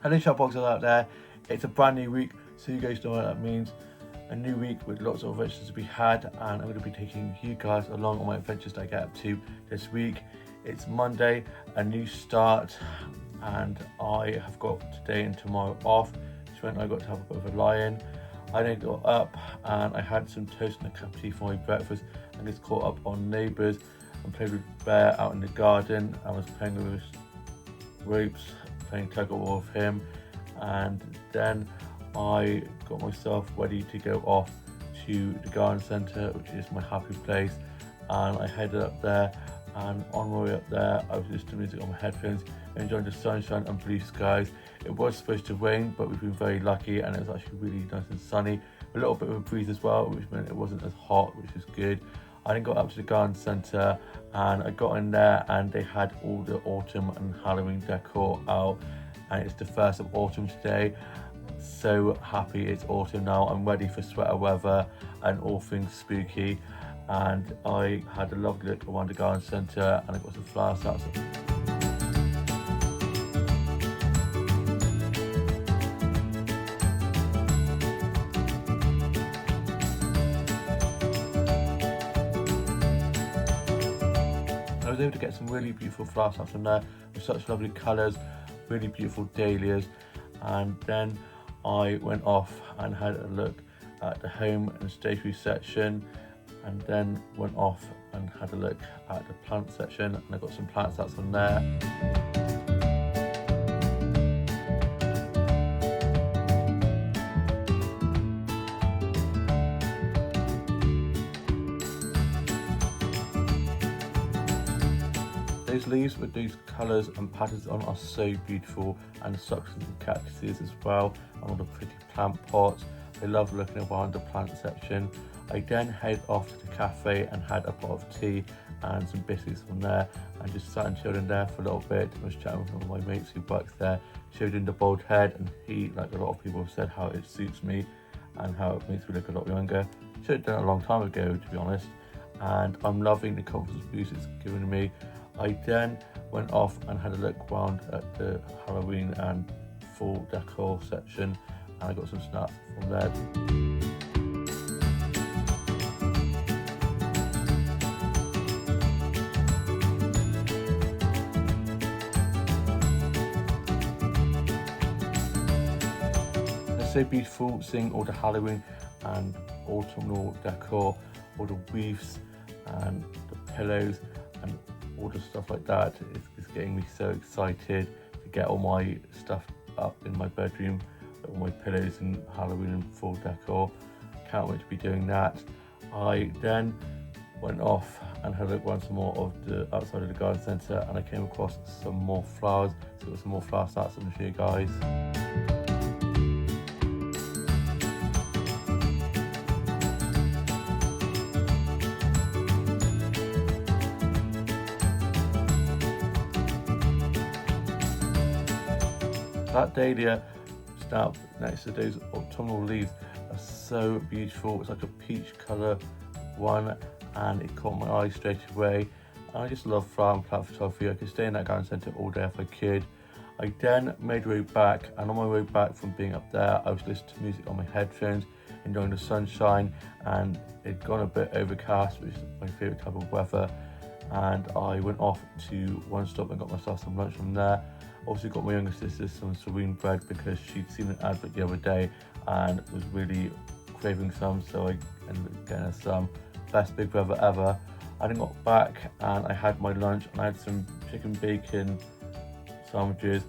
Hello shopboxers out there, it's a brand new week, so you guys know what that means. A new week with lots of adventures to be had, and I'm going to be taking you guys along on my adventures that I get up to this week. It's Monday, a new start, and I have got today and tomorrow off, which meant I got to have a bit of a lie-in. I then got up and I had some toast and a cup of tea for my breakfast and just caught up on Neighbours and played with Bear out in the garden. I was playing with his ropes, playing tug of war with him, and then I got myself ready to go off to the garden centre, which is my happy place, and I headed up there, and on my way up there I was listening to music on my headphones, enjoying the sunshine and blue skies. It was supposed to rain, but we've been very lucky and it was actually really nice and sunny, a little bit of a breeze as well, which meant it wasn't as hot, which was good. I then got up to the garden centre and I got in there and they had all the autumn and Halloween decor out, and it's the 1st of autumn today. So happy it's autumn now. I'm ready for sweater weather and all things spooky, and I had a lovely look around the garden centre and I got some flowers out. I was able to get some really beautiful flowers out from there with such lovely colours, really beautiful dahlias, and then I went off and had a look at the home and stationery section, and then went off and had a look at the plant section, and I got some plants out from there. Those leaves with those colours and patterns on are so beautiful, and the succulents and cactuses as well, and all the pretty plant pots. I love looking around the plant section. I then head off to the cafe and had a pot of tea and some biscuits from there, and just sat and chilled in there for a little bit. I was chatting with one of my mates who works there, showed him the bald head, and he, like a lot of people, have said how it suits me and how it makes me look a lot younger. Should have done it a long time ago, to be honest, and I'm loving the confidence boost it's given me. I then went off and had a look around at the Halloween and fall decor section, and I got some snaps from there. It's so beautiful seeing all the Halloween and autumnal decor, all the wreaths and the pillows and all the stuff like that. It's getting me so excited to get all my stuff up in my bedroom, all my pillows and Halloween and fall decor. Can't wait to be doing that. I then went off and had a look around some more of the outside of the garden centre, and I came across some more flowers, so got some more flower starts I'm going to show you guys. That dahlia stout next to those autumnal leaves are so beautiful. It's like a peach colour one, and it caught my eye straight away. And I just love flower and plant photography. I could stay in that garden centre all day if I could. I then made my way back, and on my way back from being up there, I was listening to music on my headphones, enjoying the sunshine, and it'd gone a bit overcast, which is my favourite type of weather. And I went off to One Stop and got myself some lunch from there. Also got my younger sister some Serene bread because she'd seen an advert the other day and was really craving some, so I ended up getting her some. Best Big Brother ever. I then got back and I had my lunch, and I had some chicken bacon sandwiches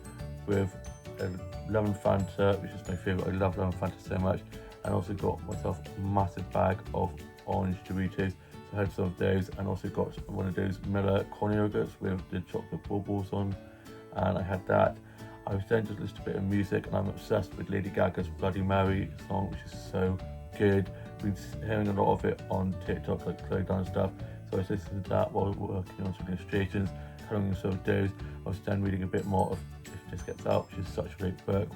with a lemon Fanta, which is my favourite. I love lemon Fanta so much. And also got myself a massive bag of orange Doritos. So I had some of those, and also got one of those Miller corn yogurts with the chocolate baubles on, and I had that. I was then just listening to a bit of music, and I'm obsessed with Lady Gaga's Bloody Mary song, which is so good. Been hearing a lot of it on TikTok, like Chloe Dunn and stuff, so I was listening to that while working on some illustrations, colouring some of those. I was then reading a bit more of If This Gets Out, which is such a great book.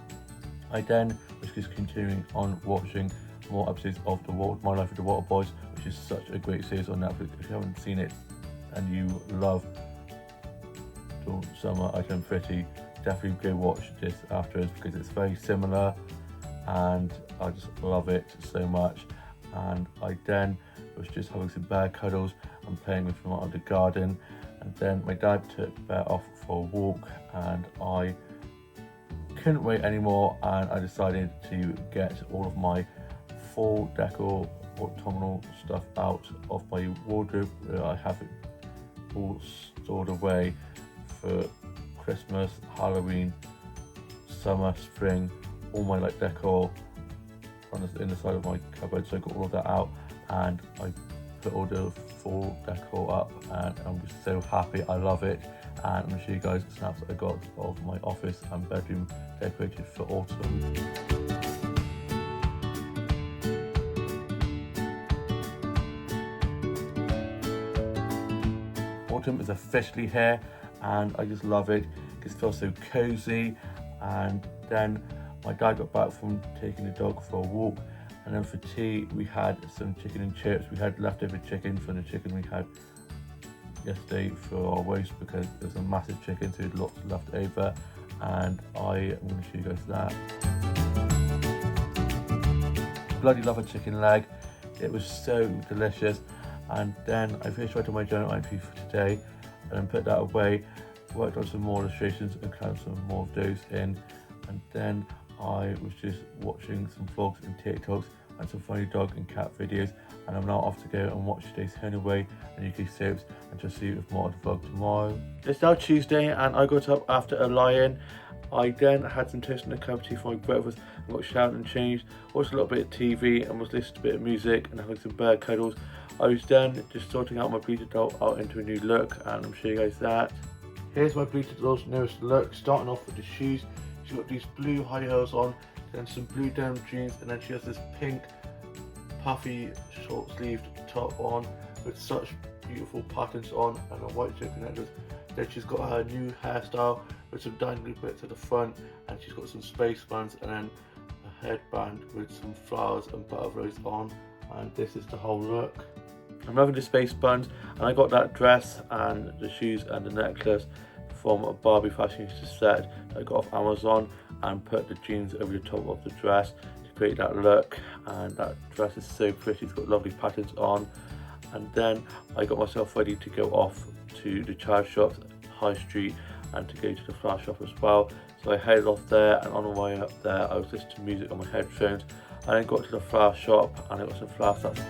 I then was just continuing on watching more episodes of My Life with the Water Boys, which is such a great series on Netflix. If you haven't seen it and you love Summer I Turn Pretty, definitely go watch this afterwards because it's very similar and I just love it so much. And I then was just having some bear cuddles and playing with him out of the garden, and then my dad took Bear off for a walk and I couldn't wait anymore, and I decided to get all of my full decor autumnal stuff out of my wardrobe where I have it all stored away for Christmas, Halloween, summer, spring, all my like decor in the side of my cupboard. So I got all of that out and I put all the full decor up, and I'm just so happy. I love it, and I'm going to show you guys the snaps that I got of my office and bedroom decorated for autumn. Autumn is officially here and I just love it. It feels so cozy. And then my dad got back from taking the dog for a walk, and then for tea we had some chicken and chips. We had leftover chicken from the chicken we had yesterday for our roast because there's a massive chicken, so there's lots left over, and I am going to show you guys that. Bloody love a chicken leg, it was so delicious. And then I finished writing my journal entry for today and then put that away, worked on some more illustrations and crammed some more of those in, and then I was just watching some vlogs and TikToks and some funny dog and cat videos, and I'm now off to go and watch today's Home and Away and UK soaps and just see you with more of the vlog tomorrow. It's now Tuesday and I got up after a lie-in. I then had some toast and a cup of tea for my breakfast and got showered and changed, watched a little bit of TV and was listening to a bit of music and having some bear cuddles. I was then just sorting out my bleated doll out into a new look, and I'm showing you guys that. Here's my bleated doll's newest look, starting off with the shoes. She's got these blue high heels on, then some blue denim jeans, and then she has this pink puffy short sleeved top on with such beautiful patterns on and a white choker necklace. Then she's got her new hairstyle with some dangly bits at the front, and she's got some space buns and then a headband with some flowers and butterflies on, and this is the whole look. I'm loving the space buns, and I got that dress and the shoes and the necklace from a Barbie fashionista set that I got off Amazon, and put the jeans over the top of the dress to create that look. And that dress is so pretty, it's got lovely patterns on. And then I got myself ready to go off to the charity shops, High Street, and to go to the flower shop as well. So I headed off there, and on the way up there I was listening to music on my headphones. I then got to the flower shop and I got some flower sets.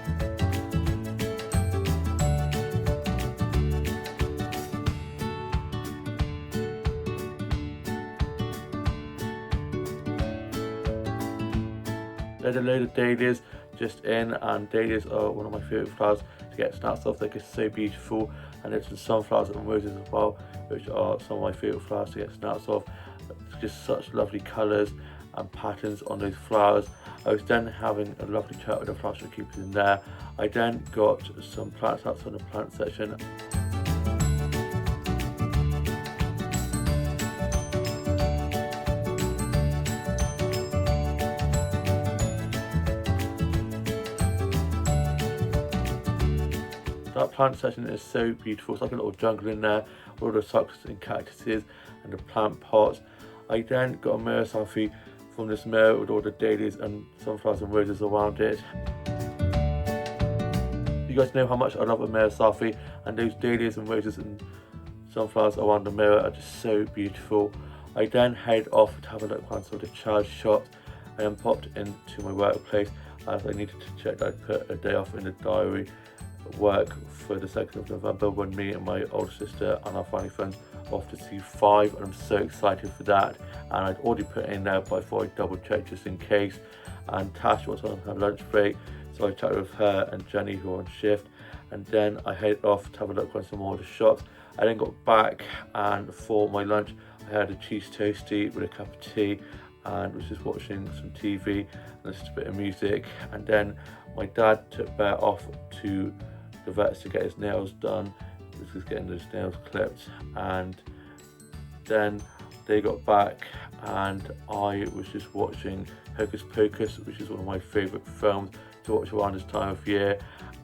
There's a load of dahlias just in, and dahlias are one of my favourite flowers to get snaps off. They're just so beautiful. And there's some sunflowers and roses as well, which are some of my favourite flowers to get snaps off. It's just such lovely colours and patterns on those flowers. I was then having a lovely chat with the flower shopkeepers in there. I then got some plants out from the plant section. That plant section is so beautiful. It's like a little jungle in there, all the succulents and cactuses and the plant pots. I then got a mirror selfie from this mirror with all the dahlias and sunflowers and roses around it. You guys know how much I love a mirror selfie, and those dahlias and roses and sunflowers around the mirror are just so beautiful. I then head off to have a look around some of the charity shops, and then popped into my workplace as I needed to check that I'd put a day off in the diary work for the 2nd of November when me and my older sister and our family friends are off to see Five, and I'm so excited for that. And I'd already put it in there, but I thought I'd double check just in case. And Tash was on her lunch break, so I chatted with her and Jenny, who are on shift, and then I headed off to have a look around some more of the shops. I then got back, and for my lunch I had a cheese toastie with a cup of tea and was just watching some TV and listening to a bit of music. And then my dad took Bear off to the vets to get his nails done. He was getting those nails clipped, and then they got back and I was just watching Hocus Pocus, which is one of my favourite films to watch around this time of year.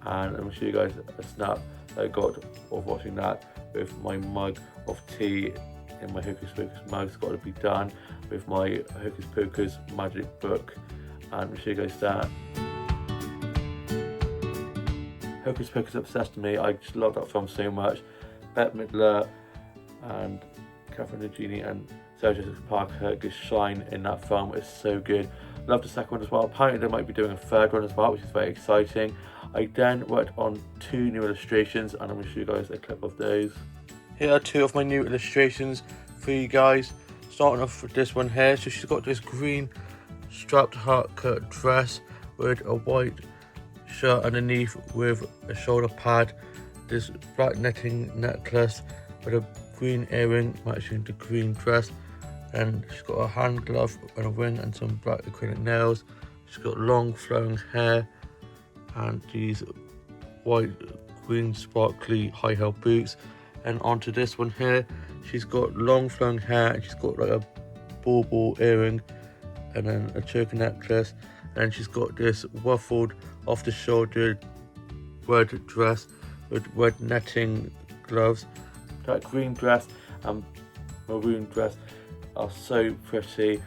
And I'm going to show you guys a snap that I got of watching that with my mug of tea in my Hocus Pocus mouth got to be done with my Hocus Pocus magic book, and we'll show you guys that. Hocus Pocus obsessed me. I just love that film so much. Bette Midler and Catherine Nugent and Sarah Jessica Parker just shine in that film. It's so good. Love the second one as well. Apparently they might be doing a third one as well, which is very exciting. I then worked on 2 new illustrations, and I'm going to show you guys a clip of those. Here are 2 of my new illustrations for you guys. Starting off with this one here. So she's got this green strapped heart cut dress with a white shirt underneath with a shoulder pad, this black netting necklace with a green earring matching the green dress, and she's got a hand glove and a ring and some black acrylic nails. She's got long flowing hair and these white green sparkly high heel boots. And onto this one here, she's got long flowing hair and she's got like a bauble earring and then a choker necklace, and she's got this waffled off the shoulder red dress with red netting gloves. That green dress and maroon dress are so pretty,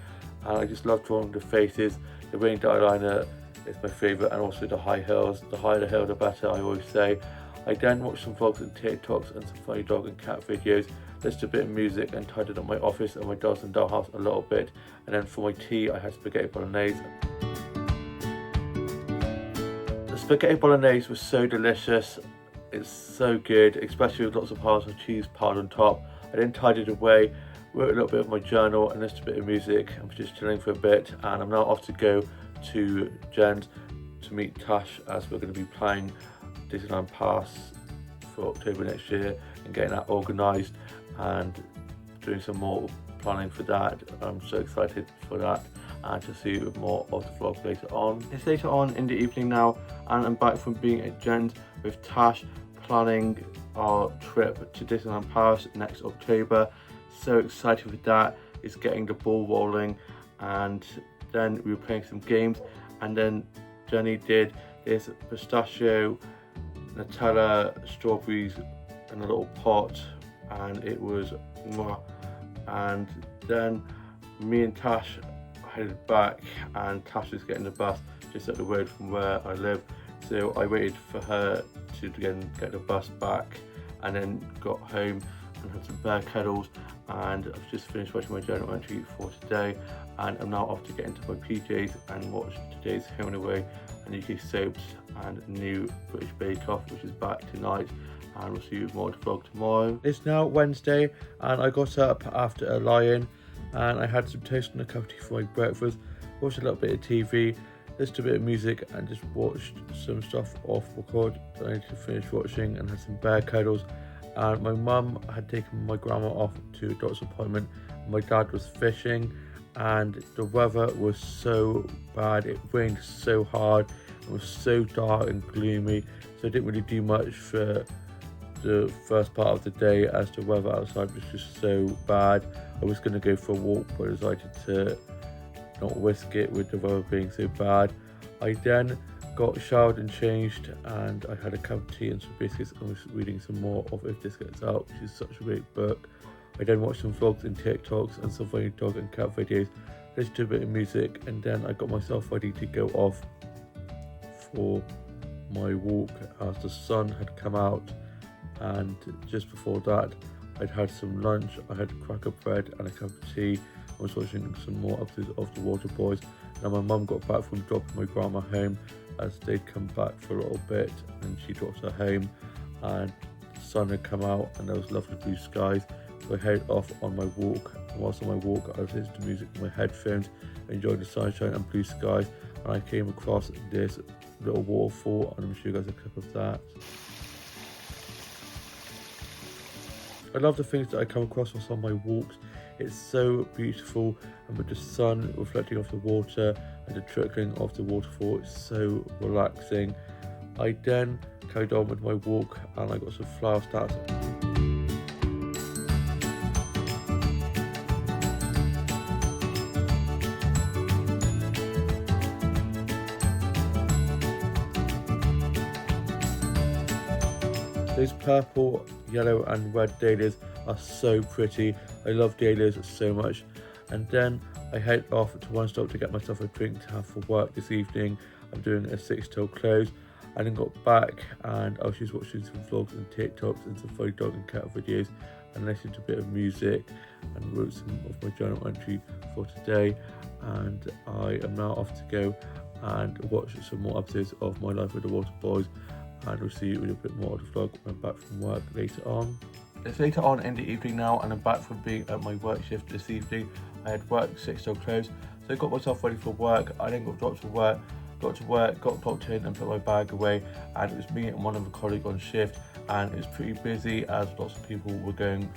and I just love drawing the faces. The winged eyeliner is my favourite, and also the high heels. The higher the heel the better, I always say. I then watched some vlogs and TikToks and some funny dog and cat videos, listened to a bit of music and tidied up my office and my dolls and dollhouse a little bit, and then for my tea I had spaghetti bolognese. The spaghetti bolognese was so delicious. It's so good, especially with lots of Parmesan cheese piled on top. I then tidied away, wrote a little bit of my journal and listened to a bit of music. I'm just chilling for a bit, and I'm now off to go to Jen's to meet Tash, as we're going to be playing Disneyland Pass for October next year and getting that organised and doing some more planning for that. I'm so excited for that, and to see more of the vlog later on. It's later on in the evening now, and I'm back from being at Jen's with Tash, planning our trip to Disneyland Paris next October. So excited for that. It's getting the ball rolling, and then we were playing some games, and then Jenny did this pistachio, Nutella, strawberries in a little pot, and it was mwah. And then me and Tash headed back, and Tash was getting the bus just up the road from where I live, so I waited for her to again get the bus back, and then got home and had some bear cuddles, and I've just finished watching my journal entry for today, and I'm now off to get into my PJs and watch today's Home and Away and UK Soaps and new British Bake Off, which is back tonight, and we'll see you with more to vlog tomorrow. It's now Wednesday, and I got up after a lie-in, and I had some toast and a cup of tea for my breakfast, watched a little bit of TV, listened to a bit of music, and just watched some stuff off record that I need to finish watching, and had some bear cuddles. And my mum had taken my grandma off to a doctor's appointment. My dad was fishing, and the weather was so bad. It rained so hard. It was so dark and gloomy, so I didn't really do much for the first part of the day, as the weather outside was just so bad. I was going to go for a walk, but I decided to not risk it with the weather being so bad. I then got showered and changed, and I had a cup of tea and some biscuits, and was reading some more of If This Gets Out, which is such a great book. I then watched some vlogs and TikToks and some funny dog and cat videos, listened to a bit of music, and then I got myself ready to go off for my walk, as the sun had come out. And just before that, I'd had some lunch. I had cracker bread and a cup of tea. I was watching some more episodes of The Water Boys. Now my mum got back from dropping my grandma home, as they'd come back for a little bit, and she dropped her home, and the sun had come out and there was lovely blue skies. So I headed off on my walk, and whilst on my walk I was listening to music with my headphones, enjoying the sunshine and blue skies, and I came across this little waterfall, and I'm going to show you guys a clip of that. I love the things that I come across whilst on my walks. It's so beautiful, and with the sun reflecting off the water and the trickling of the waterfall, it's so relaxing. I then carried on with my walk, and I got some flower starts. Those purple, yellow and red dahlias are so pretty. I love dahlias so much. And then I head off to One Stop to get myself a drink to have for work this evening. I'm doing a 6 till close. I then got back and I was just watching some vlogs and TikToks and some funny dog and cat videos and listened to a bit of music and wrote some of my journal entry for today. And I am now off to go and watch some more episodes of My Life with the Water Boys, and we'll see you with a bit more of the vlog when I'm back from work later on. It's later on in the evening now and I'm back from being at my work shift this evening. I had work 6 till close, so I got myself ready for work. I then got dropped to work, got clocked in and put my bag away, and it was me and one of the colleagues on shift, and it was pretty busy as lots of people were going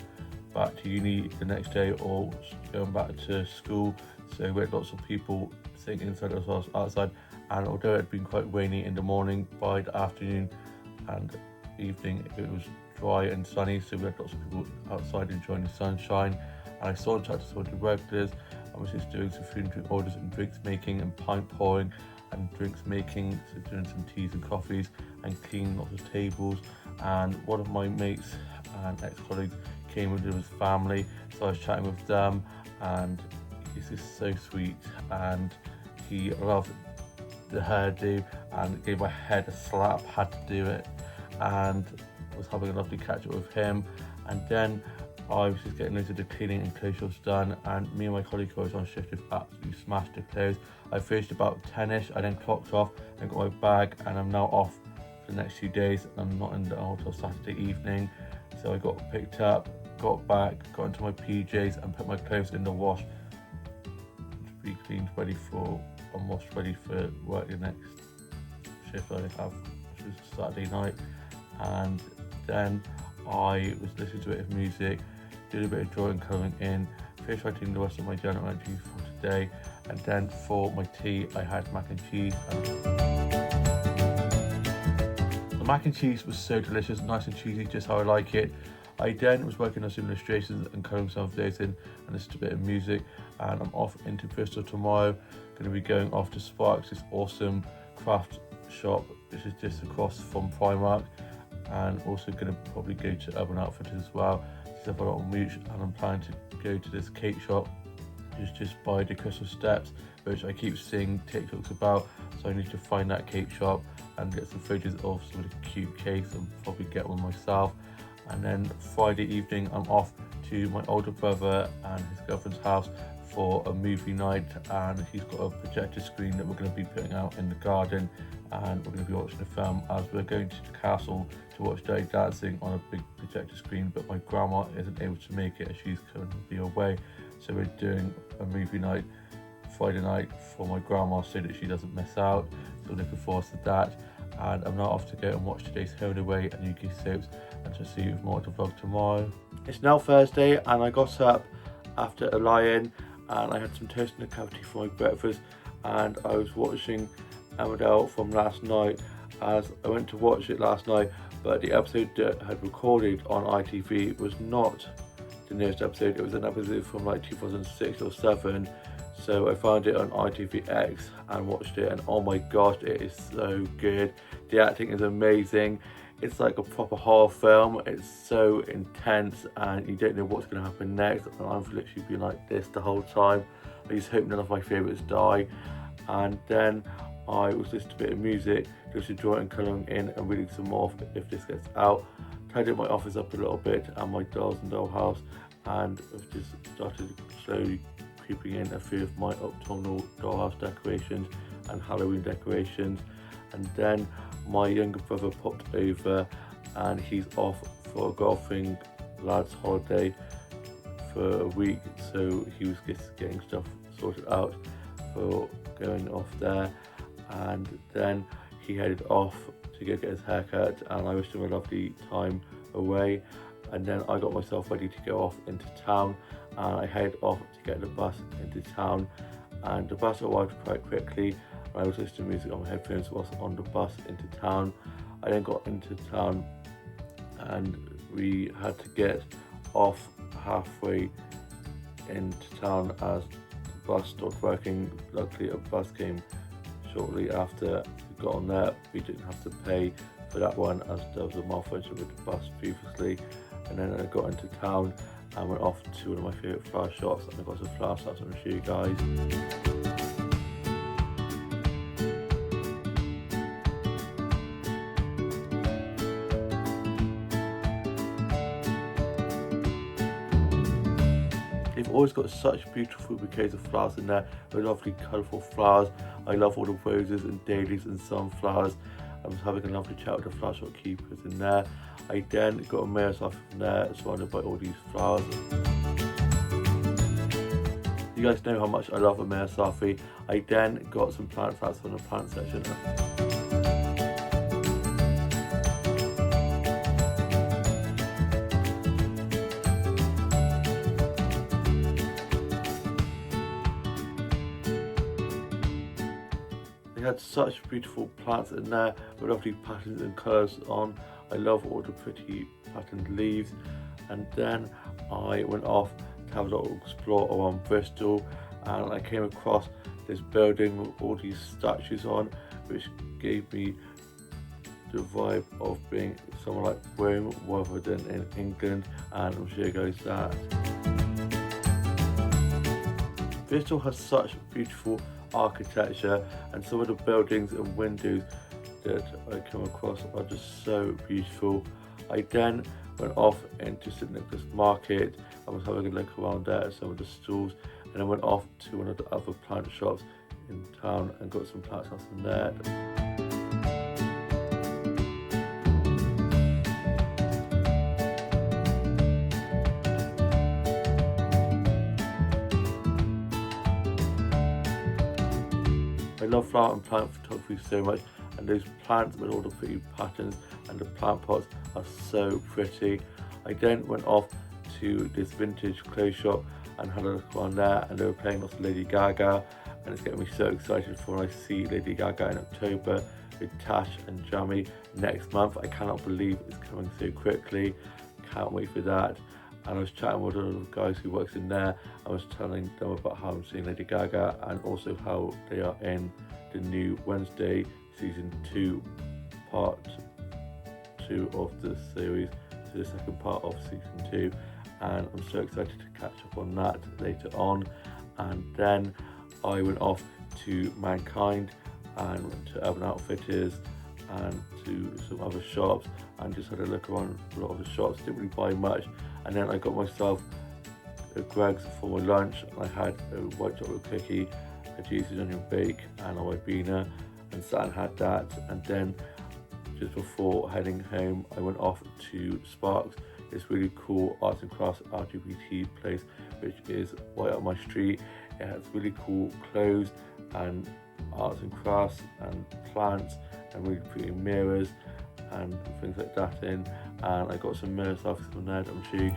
back to uni the next day or going back to school, so we had lots of people sitting inside as well as outside. And although it had been quite rainy in the morning, by the afternoon and evening it was dry and sunny, so we had lots of people outside enjoying the sunshine. And I saw and chatted to some of the regulars. I was just doing some food and drink orders and drinks making and pint pouring and drinks making, so doing some teas and coffees and cleaning lots of tables. And one of my mates and ex-colleagues came with his family, so I was chatting with them, and he's just so sweet, and he loved the hairdo and gave my head a slap, had to do it, and was having a lovely catch up with him. And then I was just getting loads of the cleaning and clothes shops done, and me and my colleague who was on shift have absolutely smashed the clothes. I finished about 10ish, I then clocked off and got my bag, and I'm now off for the next few days. I'm not in the hotel Saturday evening, so I got picked up, got back, got into my PJs and put my clothes in the wash to be cleaned, ready for and washed, ready for work the next shift I have, which was Saturday night. And then I was listening to a bit of music, did a bit of drawing, colouring in, finished writing the rest of my journal entries for today. And then for my tea I had mac and cheese. The mac and cheese was so delicious, nice and cheesy, just how I like it. I then was working on some illustrations and colouring some of those in and listened to a bit of music, and I'm off into Bristol tomorrow. Going to be going off to Sparks, this awesome craft shop which is just across from Primark, and also going to probably go to Urban Outfitters as well. Just have a lot of mooch, and I'm planning to go to this cake shop which is just by the Crystal Steps, which I keep seeing TikToks about, so I need to find that cake shop and get some photos of some of the cute cakes and probably get one myself. And then Friday evening I'm off to my older brother and his girlfriend's house for a movie night, and he's got a projector screen that we're going to be putting out in the garden, and we're going to be watching a film as we're going to the castle to watch Dirty Dancing on a big projector screen, but my grandma isn't able to make it as she's currently away, so we're doing a movie night Friday night for my grandma so that she doesn't miss out. So looking forward to that. And I'm now off to go and watch today's Home Away and UK soaps, and to see you with more to vlog tomorrow. It's now Thursday and I got up after a lie-in and I had some toast in the cavity for my breakfast, and I was watching Emmerdale from last night as I went to watch it last night, but the episode that I had recorded on ITV was not the newest episode. It was an episode from like 2006 or 7. So I found it on ITVX and watched it, and oh my gosh, it is so good. The acting is amazing. It's like a proper horror film. It's so intense and you don't know what's going to happen next, and I've literally been like this the whole time. I just hope none of my favourites die. And then I was listening to a bit of music, just enjoying and colouring in and reading some more if this gets out. Tidied my office up a little bit and my dolls and dollhouse, and I've just started slowly creeping in a few of my autumnal dollhouse decorations and Halloween decorations. And then my younger brother popped over and he's off for a golfing lads holiday for a week, so he was just getting stuff sorted out for going off there. And then he headed off to go get his haircut, and I wished him a lovely time away. And then I got myself ready to go off into town, and I headed off to get the bus into town, and the bus arrived quite quickly. I was listening to music on my headphones whilst on the bus into town. I then got into town and we had to get off halfway into town as the bus stopped working. Luckily a bus came shortly after we got on there. We didn't have to pay for that one as there was a malfunction with the bus previously. and then I got into town and went off to one of my favourite flower shops, and I got some flower shops I'm going to show you guys. They've always got such beautiful bouquets of flowers in there, with lovely colourful flowers. I love all the roses and dahlias and sunflowers. I was having a lovely chat with the flower shop keepers in there. I then got a mail off from there, surrounded by all these flowers. You guys know how much I love a Mare Safi. I then got some plants out from the plant section. They had such beautiful plants in there with lovely patterns and colours on. I love all the pretty patterned leaves. And then I went off to have a little explore around Bristol, and I came across this building with all these statues on, which gave me the vibe of being somewhere like Rome rather than in England, and I'll show you guys that. Bristol has such beautiful architecture, and some of the buildings and windows that I come across are just so beautiful. I then went off into St Nicholas Market. I was having a look around there at some of the stalls, and I went off to one of the other plant shops in town and got some plants off from there. I love flower and plant photography so much, and those plants with all the pretty patterns and the plant pots are so pretty. I then went off to this vintage clothes shop and had a look around there, and they were playing lots of Lady Gaga, and it's getting me so excited for when I see Lady Gaga in October with Tash and Jamie next month. I cannot believe it's coming so quickly. Can't wait for that. And I was chatting with one of the guys who works in there. I was telling them about how I'm seeing Lady Gaga, and also how they are in the new Wednesday season 2, part 2 of the series, so the second part of season 2, and I'm so excited to catch up on that later on. And then I went off to Mankind and went to Urban Outfitters and to some other shops, and just had a look around a lot of the shops. Didn't really buy much, and then I got myself a Greggs for my lunch. I had a white chocolate cookie, a juicy onion bake, and a Ribena, and sat and had that. And then just before heading home, I went off to Sparks, this really cool arts and crafts LGBT place, which is right up my street. It has really cool clothes and arts and crafts and plants and really pretty mirrors and things like that in, and I got some mirrors off from there that I'm showing.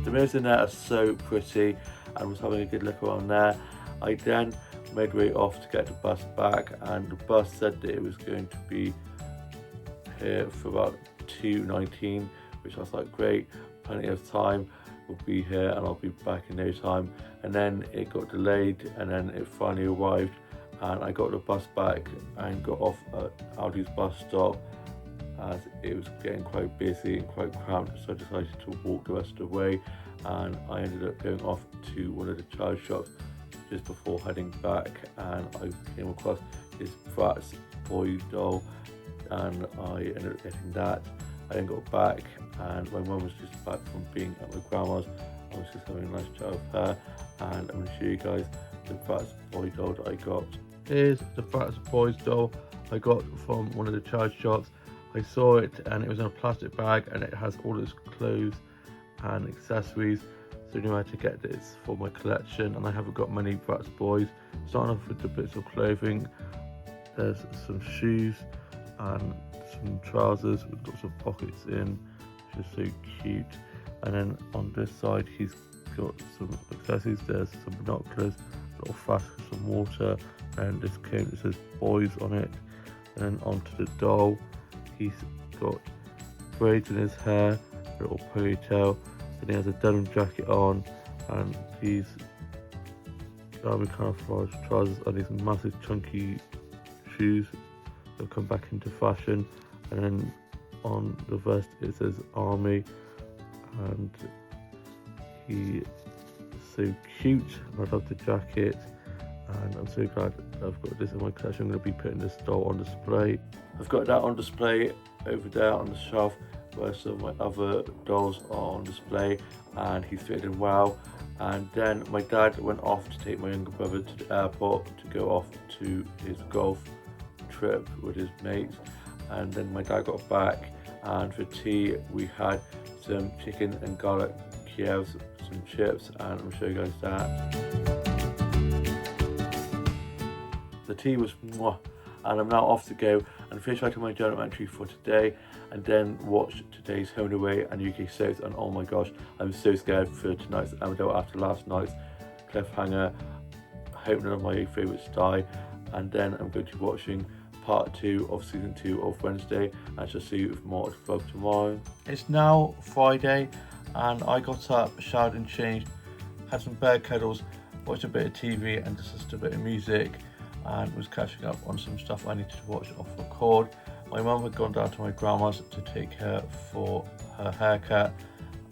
The mirrors in there are so pretty, and was having a good look around there. I then made way off to get the bus back, and the bus said that it was going to be here for about 2:19, which I was like, great, plenty of time, we'll be here and I'll be back in no time. And then it got delayed, and then it finally arrived, and I got the bus back and got off at Aldi's bus stop, as it was getting quite busy and quite cramped, so I decided to walk the rest of the way, and I ended up going off to one of the child shops just before heading back, and I came across this Bratz boy doll, and I ended up getting that. I then got back, and my mum was just back from being at my grandma's. I was just having a nice chat with her, and I'm going to show you guys the Bratz boy doll that I got. Here's the Bratz boys doll I got from one of the child shops. I saw it, and it was in a plastic bag, and it has all its clothes and accessories, so I knew how to get this for my collection. And I haven't got many Bratz boys. Starting off with the bits of clothing, there's some shoes and some trousers with lots of pockets in, which is so cute. And then on this side he's got some accessories. There's some binoculars, a little flask of some water, and this coat that says boys on it. And then onto the doll, he's got braids in his hair, a little ponytail, and he has a denim jacket on and these army camouflage trousers and these massive chunky shoes have come back into fashion. And then on the vest it says army, and he is so cute. I love the jacket, and I'm so glad I've got this in my collection. I'm going to be putting this doll on display. I've got that on display over there on the shelf where some of my other dolls are on display, and he's fitted in well. And then my dad went off to take my younger brother to the airport to go off to his golf trip with his mates. And then my dad got back, and for tea we had some chicken and garlic Kievs, some chips, and I'll show you guys that. The tea was mwah, and I'm now off to go and finish writing my journal entry for today, and then watch today's Home and Away and UK soaps. And oh my gosh, I'm so scared for tonight's Emmerdale after last night's cliffhanger. I hope none of my favourites die. And then I'm going to be watching part 2 of season 2 of Wednesday, and I shall see you with more at Club tomorrow. It's now Friday, and I got up, showered and changed, had some bear cuddles, watched a bit of TV and just listened to a bit of music, and was catching up on some stuff I needed to watch off record. My mum had gone down to my grandma's to take her for her haircut,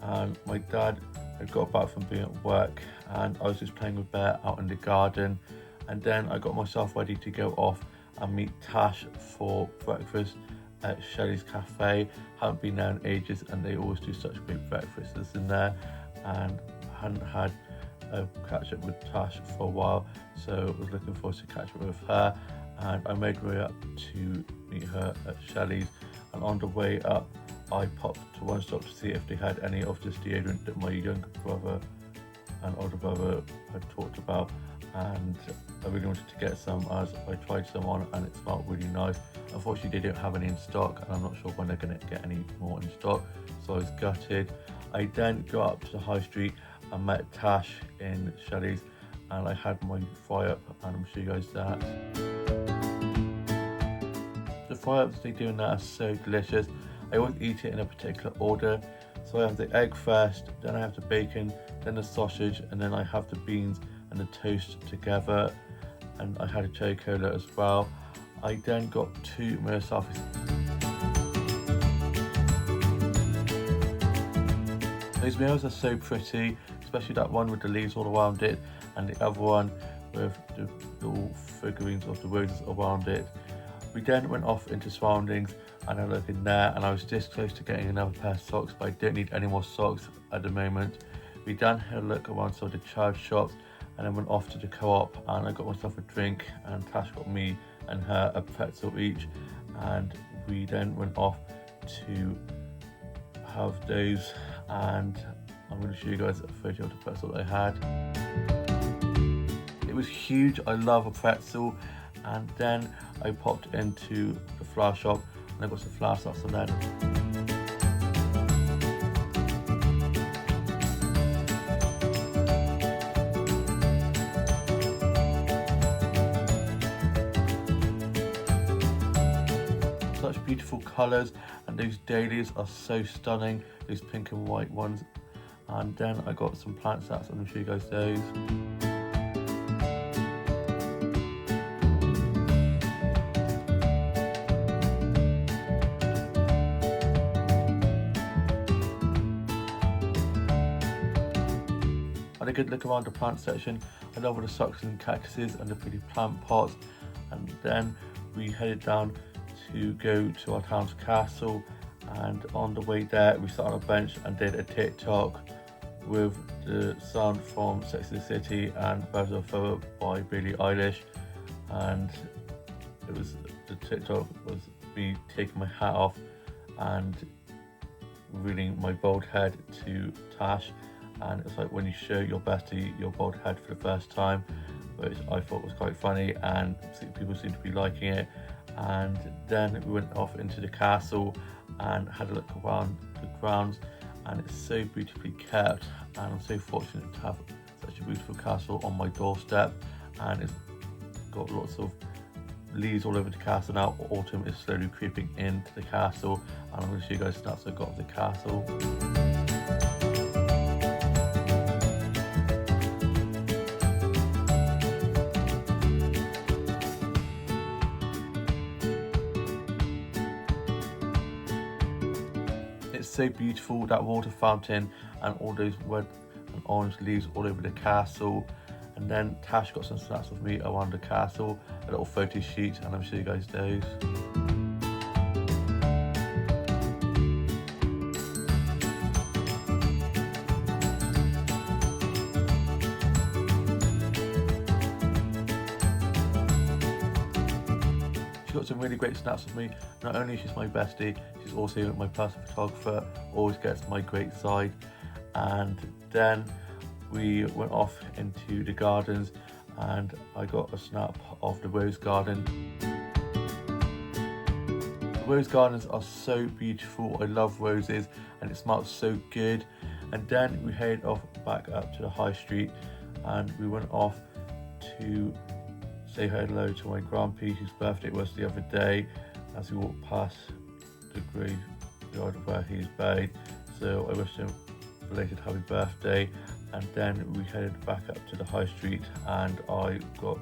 and my dad had got back from being at work, and I was just playing with Bear out in the garden. And then I got myself ready to go off and meet Tash for breakfast at Shelley's Cafe. Haven't been there in ages, and they always do such great breakfasts in there, and I hadn't had a catch up with Tash for a while, so I was looking forward to catch up with her. And I made my way up to meet her at Shelley's, and on the way up I popped to One Stop to see if they had any of this deodorant that my younger brother and older brother had talked about, and I really wanted to get some as I tried some on and it smelled really nice. Unfortunately they don't have any in stock, and I'm not sure when they're going to get any more in stock, so I was gutted. I then got up to the high street and met Tash in Shelley's, and I had my fry up, and I'm sure you guys that. The fry ups they do in that are so delicious. I always eat it in a particular order, so I have the egg first, then I have the bacon, then the sausage, and then I have the beans and the toast together, and I had a cherry cola as well. I then got 2 Murasafis. Those meals are so pretty, especially that one with the leaves all around it, and the other one with the little figurines of the roses around it. We then went off into surroundings and I looked in there, and I was this close to getting another pair of socks, but I don't need any more socks at the moment. We then had a look around some of the child shops, and then went off to the Co-op, and I got myself a drink, and Tash got me and her a pretzel each, and we then went off to have those, and I'm going to show you guys a photo of the pretzel that I had. It was huge. I love a pretzel. And then I popped into the flower shop and I got some flower socks on there. Such beautiful colours, and those dahlias are so stunning, those pink and white ones. And then I got some plant sets, and I'll show you guys those. A good look around the plant section. I love all the succulents and cactuses and the pretty plant pots. And then we headed down to go to our town's castle, and on the way there we sat on a bench and did a TikTok with the sound from Sex and the City and Birds of a Feather by Billie Eilish. And it was, the TikTok was me taking my hat off and revealing my bald head to Tash. And it's like when you show your bestie your bald head for the first time, which I thought was quite funny, and people seem to be liking it. And then we went off into the castle and had a look around the grounds, and it's so beautifully kept, and I'm so fortunate to have such a beautiful castle on my doorstep. And it's got lots of leaves all over the castle now. Autumn is slowly creeping into the castle, and I'm going to show you guys snaps I got of the castle. was so beautiful, that water fountain and all those red and orange leaves all over the castle. And then Tash got some snaps of me around the castle, a little photo shoot, and I'll show you guys those. She got some really great snaps of me. Not only is she my bestie, she's also my personal photographer, always gets my great side. And then we went off into the gardens and I got a snap of the rose garden. The rose gardens are so beautiful. I love roses and it smells so good. And then we headed off back up to the high street and we went off to say hello to my grandpa whose birthday was the other day as we walked past the graveyard where he's buried. So I wished him a belated happy birthday. And then we headed back up to the high street and I got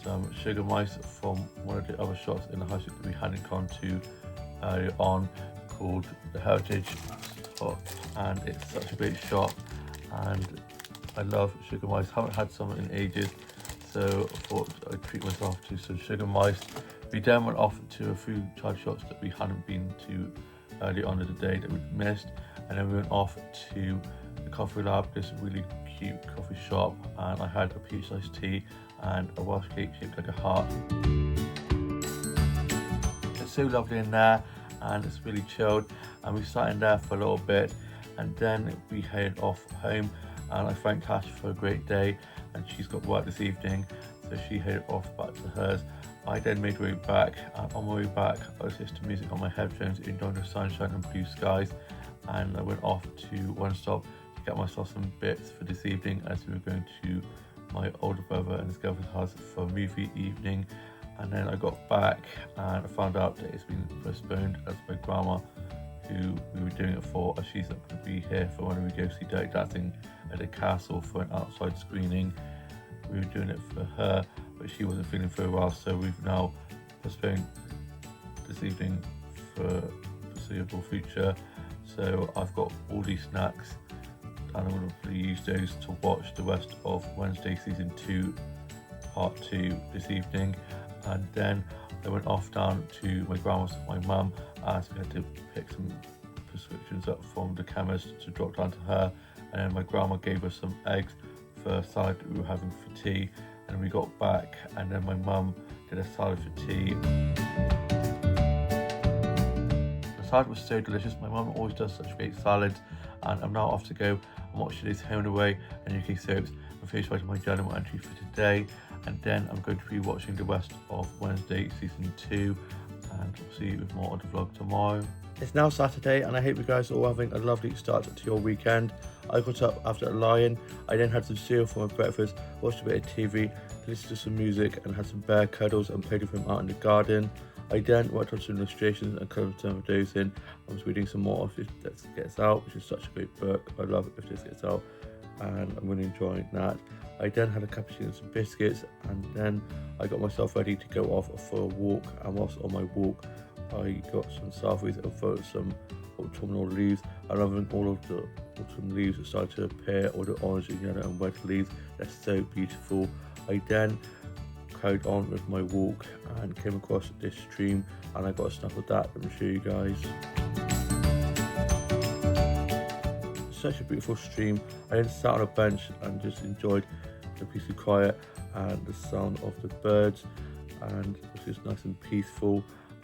some sugar mice from one of the other shops in the high street that we hadn't gone to earlier on, called the Heritage Shop, and it's such a great shop and I love sugar mice. Haven't had some in ages, so I thought I'd treat myself to some sugar mice. We then went off to a few child shops that we hadn't been to earlier on in the day that we'd missed, and then we went off to the Coffee Lab, this really cute coffee shop, and I had a peach iced tea and a Welsh cake shaped like a heart. It's so lovely in there and it's really chilled, and we sat in there for a little bit and then we headed off home, and I thanked Tash for a great day and she's got work this evening, so she headed off back to hers. I then made my way back, and on my way back I was listening to music on my headphones, enjoying the sunshine and blue skies, and I went off to One Stop to get myself some bits for this evening as we were going to my older brother and his girlfriend's house for a movie evening. And then I got back and I found out that it's been postponed as my grandma, who we were doing it for, as she's not going to be here for when we go see Dirty Dancing at the castle for an outside screening. We were doing it for her, but she wasn't feeling very well, so we've now postponed this evening for foreseeable future. So I've got all these snacks and I'm going to probably use those to watch the rest of Wednesday season 2 part 2 this evening. And then I went off down to my grandma's with my mum as we had to pick some prescriptions up from the chemist to drop down to her, and then my grandma gave us some eggs for a salad that we were having for tea, and we got back and then my mum did a salad for tea. The salad was so delicious. My mum always does such great salads, and I'm now off to go and watch today's Home and Away and UK soaps and finish writing my journal entry for today, and then I'm going to be watching the rest of Wednesday season 2, and I'll see you with more on the vlog tomorrow. It's now Saturday and I hope you guys are all having a lovely start to your weekend. I got up after a lion, I then had some cereal for my breakfast, watched a bit of TV, listened to some music and had some bear cuddles and played with him out in the garden. I then worked on some illustrations and coloured some of those in. I was reading some more of If This Gets Out, which is such a great book. I love If This Gets Out and I'm really enjoying that. I then had a cappuccino and some biscuits, and then I got myself ready to go off for a walk, and whilst on my walk I got some selfies of some autumnal leaves. I love all of the autumn leaves that started to appear, all the orange and yellow and red leaves. They're so beautiful. I then carried on with my walk and came across this stream and I got a snap of that. Let me show you guys. Such a beautiful stream. I then sat on a bench and just enjoyed the peace and quiet and the sound of the birds, and it was just nice and peaceful,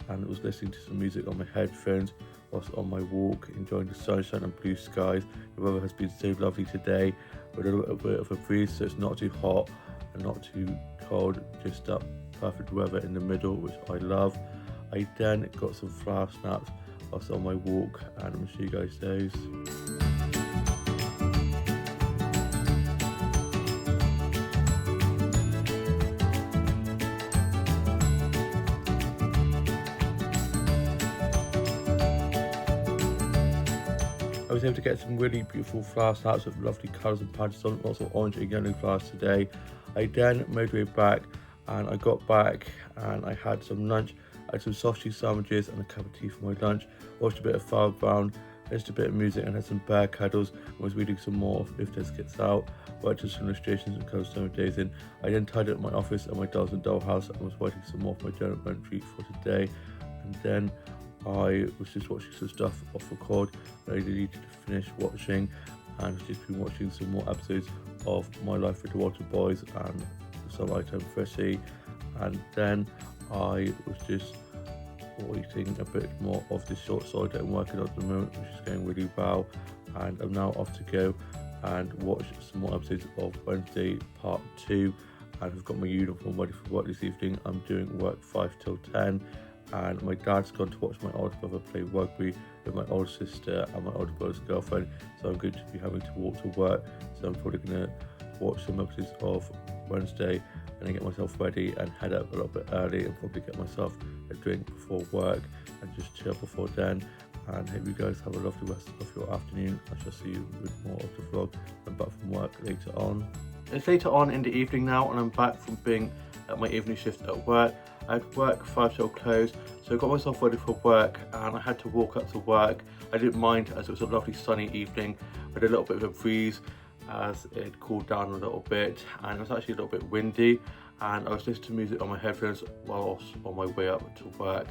and I was listening to some music on my headphones whilst on my walk, enjoying the sunshine and blue skies. The weather has been so lovely today with a little bit of a breeze, so it's not too hot and not too cold, just that perfect weather in the middle, which I love. I then got some flower snaps whilst on my walk, and I'm going to show you guys those. I was able to get some really beautiful flower snaps with lovely colours and patches on, lots of orange and yellow flowers today. I then made my way back and I got back and I had some lunch. I had some sausage sandwiches and a cup of tea for my lunch. Watched a bit of Father Brown just a bit of music and had some bear cuddles, and was reading some more of If This Gets Out, worked on some illustrations and colours some days in. I then tidied up my office and my dolls and dollhouse and was writing some more of my journal entry for today. And then I was just watching some stuff off record that I needed to finish watching, and I've just been watching some more episodes of My Life with the Walter Boys and some item Frissie. And then I was just waiting a bit more of the short story that I'm working on at the moment, which is going really well, and I'm now off to go and watch some more episodes of Wednesday Part 2, and I've got my uniform ready for work this evening. I'm doing work 5 till 10, and my dad's gone to watch my older brother play rugby with my older sister and my older brother's girlfriend, so I'm going to be having to walk to work, so I'm probably going to watch some episodes of Wednesday and then get myself ready and head up a little bit early and probably get myself a drink before work and just chill before then. And hope you guys have a lovely rest of your afternoon. I shall see you with more of the vlog. I'm back from work later on. It's later on in the evening now, and I'm back from being at my evening shift at work. I had work 5 till close, so I got myself ready for work and I had to walk up to work. I didn't mind as it was a lovely sunny evening with a little bit of a breeze as it cooled down a little bit, and it was actually a little bit windy, and I was listening to music on my headphones while I was on my way up to work,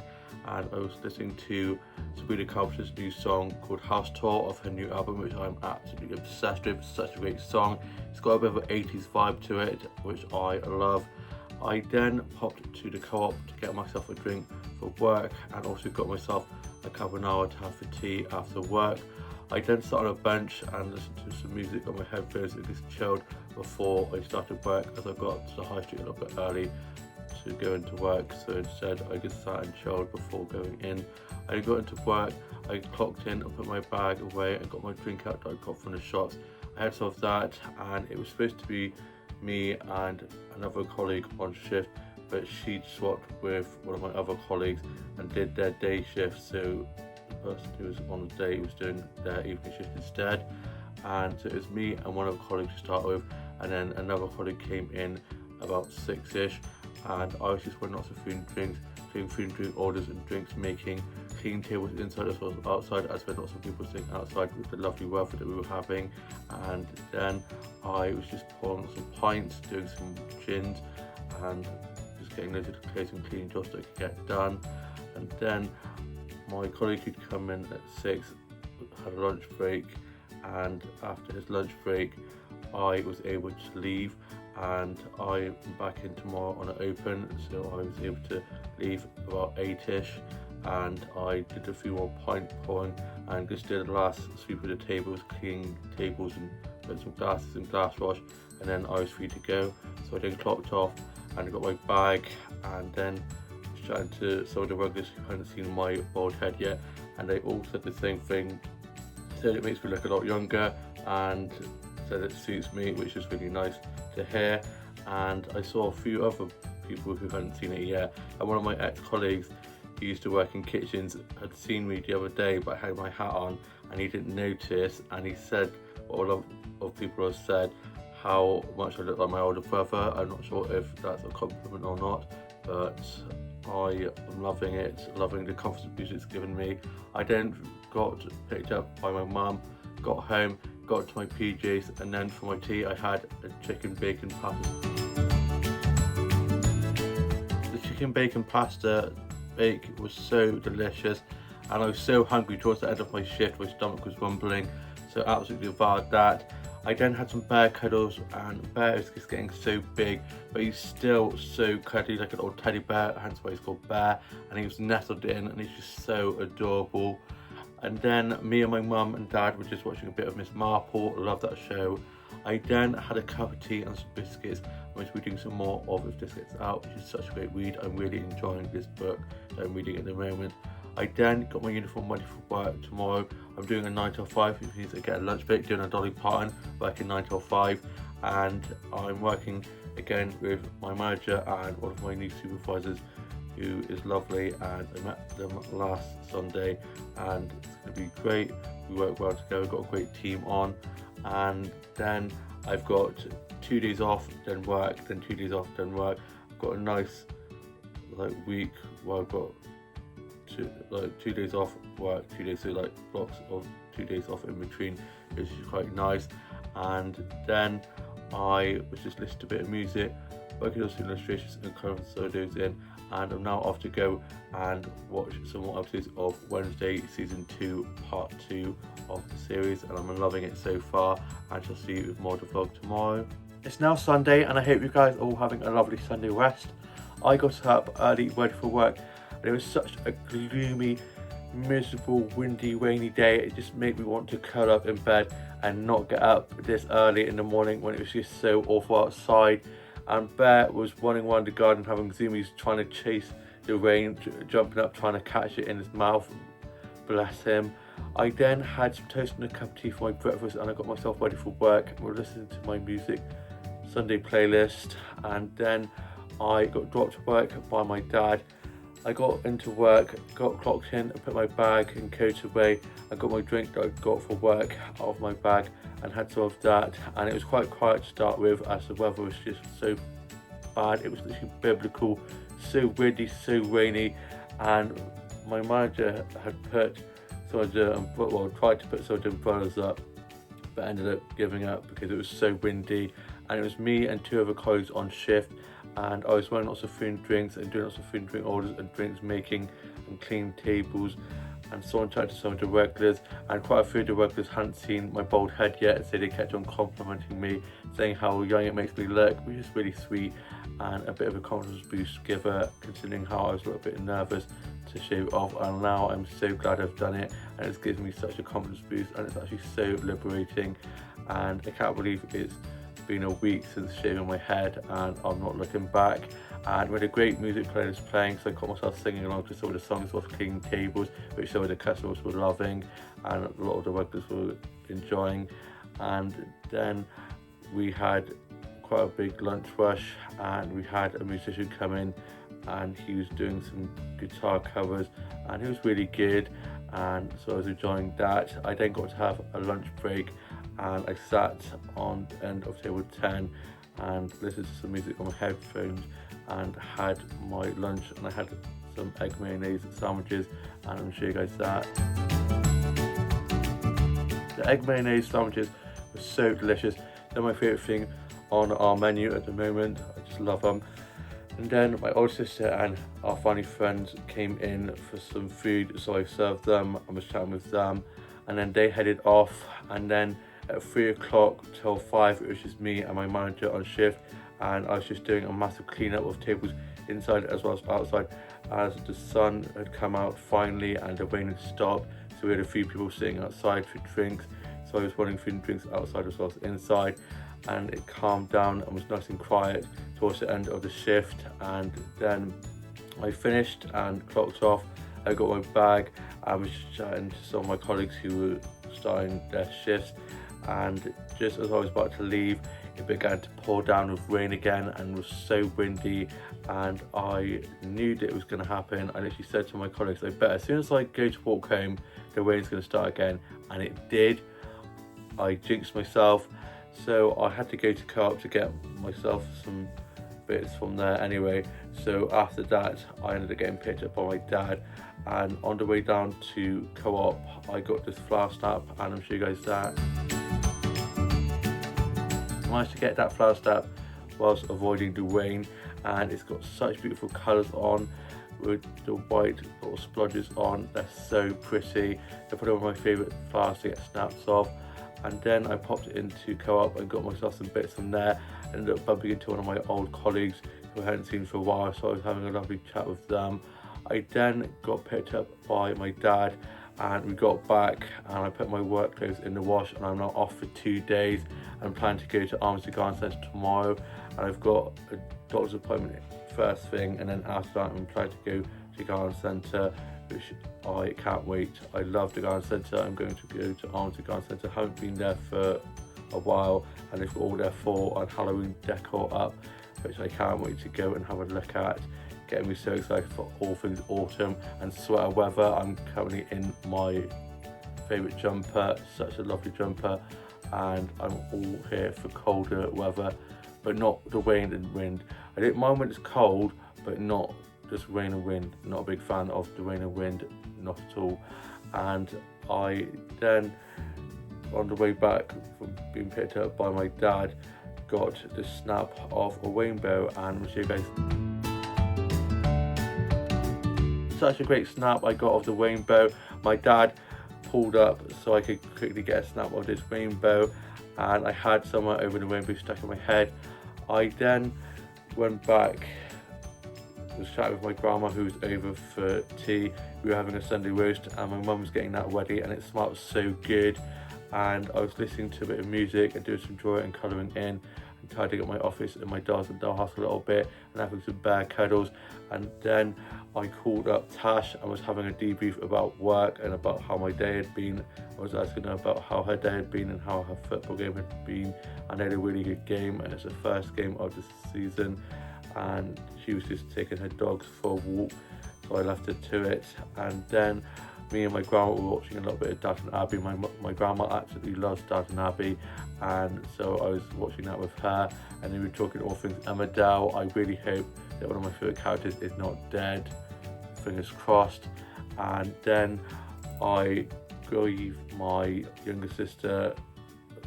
and I was listening to Sabrina Carpenter's new song called House Tour of her new album, which I'm absolutely obsessed with. It's such a great song. It's got a bit of an 80s vibe to it, which I love. I then popped to the Co-op to get myself a drink for work, and also got myself a carbonara to have for tea after work. I then sat on a bench and listened to some music on my headphones and just chilled before I started work, as I got to the high street a little bit early to go into work, so instead I just sat and chilled before going in. I got into work, I clocked in and put my bag away and got my drink out that I got from the shops. I had some of that, and it was supposed to be me and another colleague on shift, but she'd swapped with one of my other colleagues and did their day shift, so the person who was on the day was doing their evening shift instead. And so it was me and one of the colleagues to start with, and then another colleague came in about 6ish, and I was just running lots of food and drinks, doing food and drink orders and drinks, making clean tables inside as well as outside, as well as lots of people sitting outside with the lovely weather that we were having. And then I was just pouring some pints, doing some gins, and just getting loads of clothes and cleaning jobs that I could get done. And then my colleague who'd come in at 6 had a lunch break, and after his lunch break I was able to leave, and I'm back in tomorrow on an open, so I was able to leave about 8ish, and I did a few more pint pouring and just did the last sweep of the tables, cleaning tables and put some glasses and glass wash, and then I was free to go. So I then clocked off and I got my bag, and then chatting to some of the regulars who hadn't seen my bald head yet, and they all said the same thing. Said it makes me look a lot younger, and said it suits me, which is really nice to hear. And I saw a few other people who hadn't seen it yet, and one of my ex-colleagues who used to work in kitchens had seen me the other day but I had my hat on, and he didn't notice, and he said what a lot of people have said, how much I look like my older brother. I'm not sure if that's a compliment or not, but I am loving it, loving the confidence boost it's given me. I then got picked up by my mum, got home, got to my PJs, and then for my tea I had a chicken bacon pasta. The chicken bacon pasta bake was so delicious, and I was so hungry towards the end of my shift. My stomach was rumbling, so absolutely devoured that. I then had some bear cuddles, and Bear is just getting so big, but he's still so cuddly, like an old teddy bear, hence why he's called Bear, and he was nestled in and he's just so adorable. And then me and my mum and dad were just watching a bit of Miss Marple. I love that show. I then had a cup of tea and some biscuits. I'm going to be doing some more of If This Gets Out, which is such a great read. I'm really enjoying this book that I'm reading at the moment. I then got my uniform ready for work tomorrow. I'm doing a 9 till 5, which means I get a lunch break, doing a Dolly Parton, working 9 till 5. And I'm working again with my manager and one of my new supervisors, who is lovely, and I met them last Sunday, and it's going to be great. We work well together, got a great team on. And then I've got 2 days off, then work, then 2 days off, then work. I've got a nice week where I've got like 2 days off work, 2 days, so like blocks of 2 days off in between, which is quite nice. And then I was just listening to a bit of music, working on some illustrations and coloring photos in, and I'm now off to go and watch some more episodes of Wednesday Season 2 Part 2 of the series, and I'm loving it so far, and shall see you with more of the vlog tomorrow. It's now Sunday, and I hope you guys are all having a lovely Sunday rest. I got up early, ready for work, and it was such a gloomy, miserable, windy, rainy day. It just made me want to curl up in bed and not get up this early in the morning when it was just so awful outside. And Bear was running around the garden having zoomies, trying to chase the rain, jumping up, trying to catch it in his mouth. Bless him. I then had some toast and a cup of tea for my breakfast, and I got myself ready for work. We're listening to my music Sunday playlist, and then I got dropped to work by my dad. I got into work, got clocked in, and put my bag and coat away. I got my drink that I got for work out of my bag and had some of that, and it was quite quiet to start with as the weather was just so bad. It was literally biblical, so windy, so rainy, and my manager had put some of the, tried to put some of the umbrellas up, but ended up giving up because it was so windy. And it was me and 2 other colleagues on shift, and I was running lots of food and drinks and doing lots of food and drink orders and drinks making and cleaning tables. And someone chatted to some of the regulars, and quite a few of the regulars hadn't seen my bald head yet, so they kept on complimenting me, saying how young it makes me look, which is really sweet and a bit of a confidence boost giver, considering how I was a little bit nervous to shave it off. And now I'm so glad I've done it, and it's given me such a confidence boost, and it's actually so liberating. And I can't believe it's been a week since shaving my head, and I'm not looking back. And we had a great music playlist playing, so I caught myself singing along to some of the songs whilst cleaning tables, which some of the customers were loving and a lot of the workers were enjoying. And then we had quite a big lunch rush, and we had a musician come in, and he was doing some guitar covers, and he was really good, and so I was enjoying that. I then got to have a lunch break, and I sat on the end of table 10 and listened to some music on my headphones and had my lunch, and I had some egg mayonnaise sandwiches, and I'm going to show you guys that. The egg mayonnaise sandwiches were so delicious. They're my favourite thing on our menu at the moment. I just love them. And then my older sister and our family friends came in for some food, so I served them. I was chatting with them, and then they headed off, and then at 3 o'clock till 5 it was just me and my manager on shift, and I was just doing a massive cleanup of tables inside as well as outside, as the sun had come out finally and the rain had stopped, so we had a few people sitting outside for drinks, so I was running food and drinks outside as well as inside, and it calmed down and was nice and quiet towards the end of the shift. And then I finished and clocked off. I got my bag and was chatting to some of my colleagues who were starting their shifts, and just as I was about to leave, it began to pour down with rain again and was so windy, and I knew that it was going to happen. I literally said to my colleagues, I bet as soon as I go to walk home, the rain's going to start again, and it did. I jinxed myself, so I had to go to Co-op to get myself some bits from there anyway. So after that, I ended up getting picked up by my dad, and on the way down to Co-op, I got this flower snap, and I'm showing you guys that. I managed to get that flower snap whilst avoiding the rain, and it's got such beautiful colours on with the white little splodges on. They're so pretty. They're probably one of my favourite flowers to get snaps of. And then I popped into Co-op and got myself some bits from there. I ended up bumping into one of my old colleagues who I hadn't seen for a while, so I was having a lovely chat with them. I then got picked up by my dad, and we got back, and I put my work clothes in the wash, and I'm now off for 2 days. I'm planning to go to Armsby Garden Centre tomorrow, and I've got a doctor's appointment first thing, and then after that I'm planning to go to Garden Centre, which I can't wait. I love the Garden Centre. I'm going to go to Armsby Garden Centre. I haven't been there for a while, and they've got all their fall and Halloween decor up, which I can't wait to go and have a look at. Getting me so excited for all things autumn and sweater weather. I'm currently in my favourite jumper, such a lovely jumper, and I'm all here for colder weather, but not the rain and wind. I don't mind when it's cold, but not just Rain and Wind. Not a big fan of the Rain and Wind, not at all. And I then, on the way back from being picked up by my dad, got the snap of a rainbow, and I'll show you guys. Such a great snap I got of the rainbow. My dad pulled up so I could quickly get a snap of this rainbow, and I had somewhere over the rainbow stuck in my head. I then went back, was chatting with my grandma who was over for tea. We were having a Sunday roast and my mum was getting that ready, and it smelled so good. And I was listening to a bit of music and doing some drawing and colouring in, and tidying up my office and my dolls and dollhouse a little bit, and having some bear cuddles. And then I called up Tash and was having a debrief about work and about how my day had been. I was asking her about how her day had been and how her football game had been. I had a really good game, and it's the first game of the season, and she was just taking her dogs for a walk, so I left her to it. And then me and my grandma were watching a little bit of Downton Abbey. My grandma absolutely loves Downton Abbey, and so I was watching that with her, and then we were talking all things Emmerdale. I really hope that one of my favourite characters is not dead, fingers crossed. And then I gave my younger sister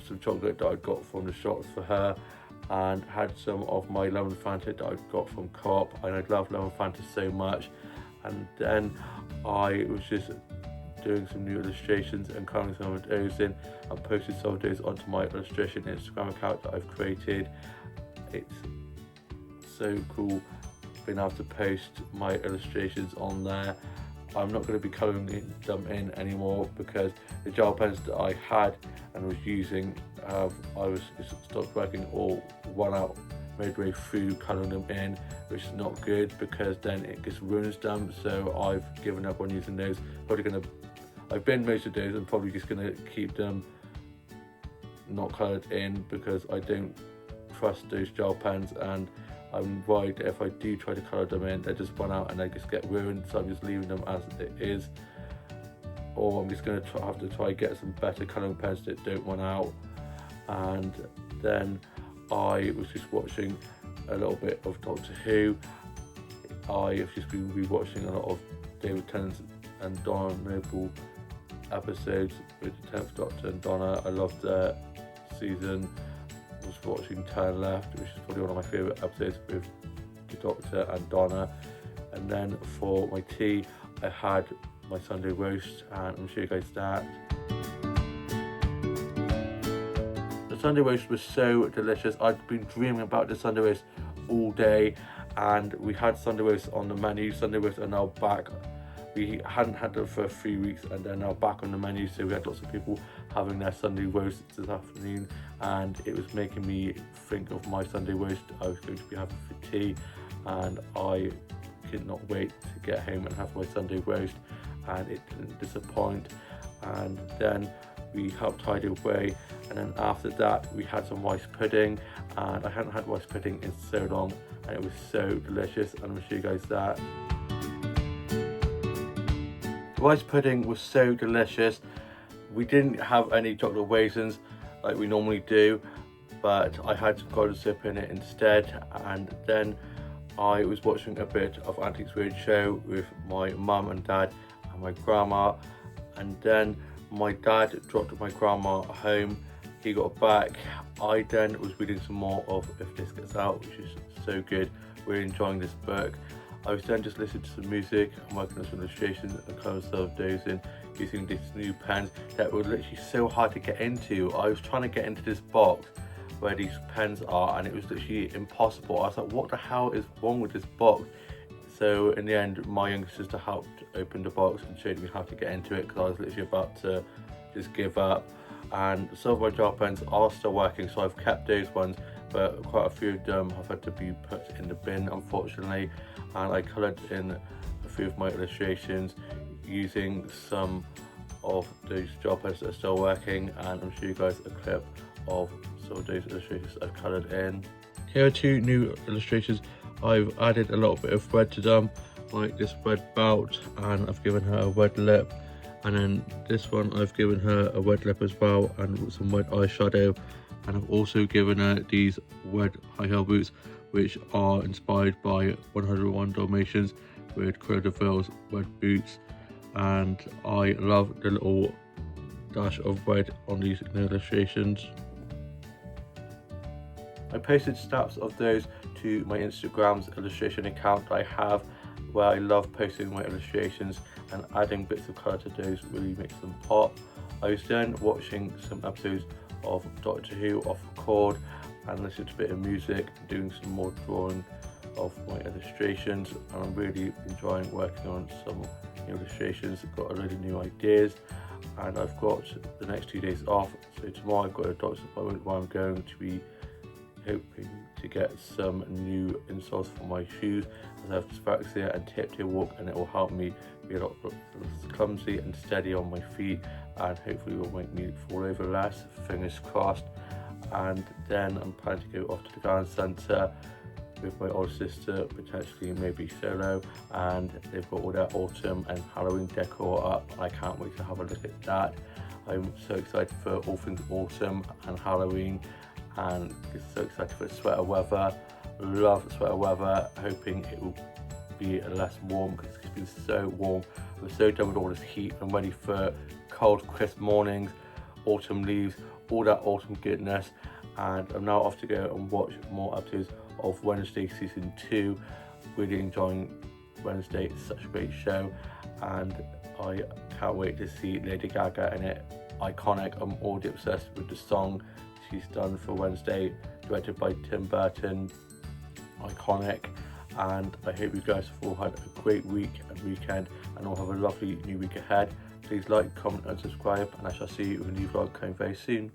some chocolate that I got from the shops for her, and had some of my lemon Fanta that I got from Co-op, and I love lemon Fanta so much. And then I was just doing some new illustrations and colouring some of those in, and posted some of those onto my illustration Instagram account that I've created. It's so cool being able to post my illustrations on there. I'm not going to be colouring them in anymore because the gel pens that I had and was using, I was stopped working or run out midway through colouring them in, which is not good because then it just ruins them. So I've given up on using those. I've binned most of those and probably just going to keep them not coloured in because I don't trust those gel pens, and I'm worried if I do try to colour them in, they just run out and they just get ruined. So I'm just leaving them as it is, or I'm just going to have to try get some better colouring pens that don't run out. And then I was just watching a little bit of Doctor Who. I have just been rewatching a lot of David Tennant and Donna Noble episodes with the 10th Doctor and Donna. I loved their season. I was watching Turn Left, which is probably one of my favourite episodes with the Doctor and Donna. And then for my tea, I had my Sunday roast, and I'm sure you guys that. The Sunday roast was so delicious. I'd been dreaming about the Sunday roast all day, and we had Sunday roast on the menu. Sunday roast are now back. We hadn't had them for 3 weeks, and they're now back on the menu, so we had lots of people having their Sunday roast this afternoon, and it was making me think of my Sunday roast I was going to be having for tea, and I could not wait to get home and have my Sunday roast, and it didn't disappoint. And then we helped tidy away, and then after that we had some rice pudding, and I hadn't had rice pudding in so long, and it was so delicious, and I'm going to show you guys that. The rice pudding was so delicious. We didn't have any chocolate raisins like we normally do, but I had some golden syrup in it instead. And then I was watching a bit of Antiques Roadshow with my mum and dad and my grandma, and then my dad dropped my grandma home. He got back. I then was reading some more of If This Gets Out, which is so good. Really enjoying this book. I was then just listening to some music and working on some illustrations and colouring some of those in using these new pens that were literally so hard to get into. I was trying to get into this box where these pens are, and it was literally impossible. I was like, what the hell is wrong with this box? So in the end, my younger sister helped open the box and showed me how to get into it, because I was literally about to just give up. And some of my gel pens are still working, so I've kept those ones, but quite a few of them have had to be put in the bin, unfortunately. And I coloured in a few of my illustrations using some of those gel pens that are still working, and I'm showing you guys a clip of some of those illustrations I've coloured in. Here are two new illustrations. I've added a little bit of red to them, like this red belt, and I've given her a red lip. And then this one, I've given her a red lip as well, and some red eyeshadow. And I've also given her these red high heel boots, which are inspired by 101 Dalmatians. with Cruella de Vil's red boots, and I love the little dash of red on these illustrations. I posted snaps of those to my Instagram's illustration account that I have, where I love posting my illustrations, and adding bits of colour to those really makes them pop. I was then watching some episodes of Doctor Who off record and listening to a bit of music, doing some more drawing of my illustrations, and I'm really enjoying working on some new illustrations. I've got a load of new ideas, and I've got the next 2 days off. So tomorrow I've got a doctor's appointment where I'm going to be hoping to get some new insoles for my shoes, as I have dyspraxia and tiptoe walk, and it will help me be a lot less clumsy and steady on my feet, and hopefully will make me fall over less, fingers crossed. And then I'm planning to go off to the garden centre with my older sister, potentially maybe solo, and they've got all their autumn and Halloween decor up, and I can't wait to have a look at that. I'm so excited for all things autumn and Halloween, and so excited for sweater weather. Love sweater weather, hoping it will be less warm because it's been so warm. I'm so done with all this heat. I'm ready for cold, crisp mornings, autumn leaves, all that autumn goodness. And I'm now off to go and watch more episodes of Wednesday season 2. Really enjoying Wednesday, it's such a great show, and I can't wait to see Lady Gaga in it. Iconic. I'm already obsessed with the song she's done for Wednesday, directed by Tim Burton. Iconic. And I hope you guys have all had a great week and weekend, and all have a lovely new week ahead. Please like, comment and subscribe, and I shall see you with a new vlog coming very soon.